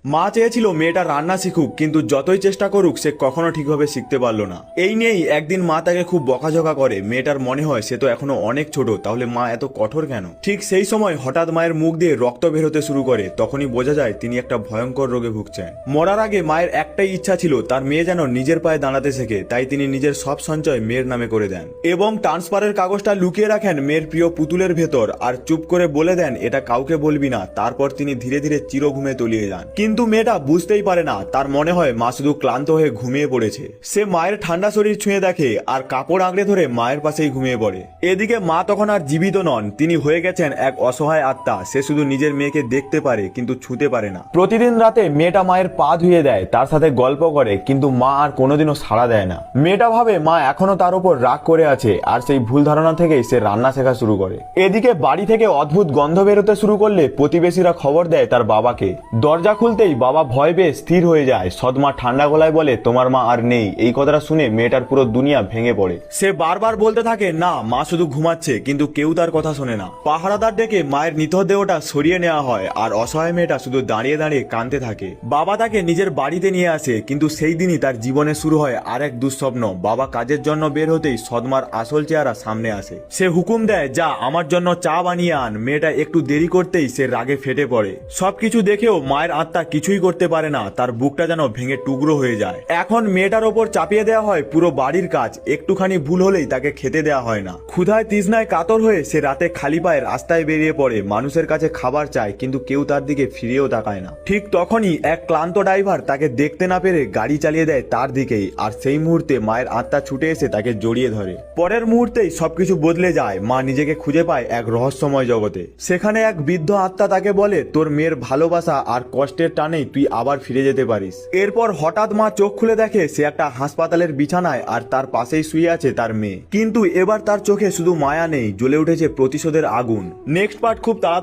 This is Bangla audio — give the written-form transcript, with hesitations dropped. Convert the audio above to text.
মা চেয়েছিল মেয়েটা রান্না শিখুক, কিন্তু যতই চেষ্টা করুক সে কখনো ঠিকভাবে শিখতে পারলো না। এই নিয়েই একদিন মা তাকে খুব বকাঝকা করে। মেয়েটার মনে হয় সে তো এখনো অনেক ছোট, তাহলে মা এত কঠোর কেন? ঠিক সেই সময় হঠাৎ মায়ের মুখ দিয়ে রক্ত বের হতে শুরু করে। তখনই বোঝা যায় তিনি একটা ভয়ঙ্কর রোগে ভুগছেন। মরার আগে মায়ের একটাই ইচ্ছা ছিল তার মেয়ে যেন নিজের পায়ে দাঁড়াতে শেখে, তাই তিনি নিজের সব সঞ্চয় মেয়ের নামে করে দেন এবং ট্রান্সফারের কাগজটা লুকিয়ে রাখেন মেয়ের প্রিয় পুতুলের ভেতর আর চুপ করে বলে দেন এটা কাউকে বলবি না। তারপর তিনি ধীরে ধীরে চিরঘুমে তলিয়ে যান। কিন্তু মেয়েটা বুঝতেই পারে না, তার মনে হয় মা শুধু ক্লান্ত হয়ে ঘুমিয়ে পড়েছে। সে মায়ের ঠান্ডা শরীর ছুঁয়ে দেখে আর কাপড় আঁকড়ে ধরে মায়ের পাশেই ঘুমিয়ে পড়ে। এদিকে মা তখন আর জীবিত নন, তিনি হয়ে গেছেন এক অসহায় আত্মা। সে শুধু নিজের মেয়েকে দেখতে পারে কিন্তু ছুঁতে পারে না। প্রতিদিন রাতে মেয়েটা মায়ের পা ধুয়ে দেয়, তার সাথে গল্প করে, কিন্তু মা আর কোনোদিনও সাড়া দেয় না। মেয়েটা ভাবে মা এখনো তার উপর রাগ করে আছে, আর সেই ভুল ধারণা থেকেই সে রান্না শেখা শুরু করে। এদিকে বাড়ি থেকে অদ্ভুত গন্ধ বেরোতে শুরু করলে প্রতিবেশীরা খবর দেয় তার বাবাকে। দরজা খুলতেই বাবা ভয় পেয়ে স্থির হয়ে যায়। সৎমা ঠান্ডা গলায় বলে তোমার মা আর নেই। এই কথাটা শুনে মেয়েটার পুরো দুনিয়া ভেঙে পড়ে। সে বারবার বলতে থাকে না, মা শুধু ঘুমাচ্ছে, কিন্তু কেউ তার কথা শোনে না। পাহারাদার ডেকে মায়ের মৃতদেহটা সরিয়ে নেওয়া হয় আর অসহায় মেয়েটা শুধু দাঁড়িয়ে দাঁড়িয়ে কাঁদতে থাকে। বাবা তাকে নিজের বাড়িতে নিয়ে আসে, কিন্তু সেই দিনই তার জীবনে শুরু হয় আর এক দুঃস্বপ্ন। বাবা কাজের জন্য বের হতেই সৎমার আসল চেহারা সামনে আসে। সে হুকুম দেয় যা আমার জন্য চা বানিয়ে আন। মেয়েটা একটু দেরি করতেই সে রাগে ফেটে পড়ে। সবকিছু দেখেও মায়ের আত্মা কিছুই করতে পারে না, তার বুকটা যেন ভেঙে টুকরো হয়ে যায়। এখন মেয়েটার ওপর চাপিয়ে দেওয়া হয় পুরো বাড়ির কাজ। একটুখানি ভুল হলেই তাকে খেতে দেওয়া হয় না। ক্ষুধায় তৃষ্ণায় কাতর হয়ে সে রাতে খালি পায়ে রাস্তায় বেরিয়ে পড়ে। মানুষের কাছে খাবার চায়, কিন্তু কেউ তার দিকে ফিরেও তাকায় না। ঠিক তখনই এক ক্লান্ত ড্রাইভার তাকে দেখতে না পেরে গাড়ি চালিয়ে দেয় তার দিকেই, আর সেই মুহূর্তে মায়ের আত্মা ছুটে এসে তাকে জড়িয়ে ধরে। পরের মুহূর্তেই সবকিছু বদলে যায়। মা নিজেকে খুঁজে পায় এক রহস্যময় জগতে। সেখানে এক বৃদ্ধ আত্মা তাকে বলে তোর মেয়ের ভালোবাসা আর কষ্টের টানেই তুই আবার ফিরে যেতে পারিস। এরপর হঠাৎ মা চোখ খুলে দেখে সে একটা হাসপাতালের বিছানায়, আর তার পাশেই শুয়ে আছে তার মেয়ে। কিন্তু এবার তার চোখে শুধু মায়া নেই, জ্বলে উঠেছে প্রতিশোধের আগুন। নেক্সট পার্ট খুব তাড়াতাড়ি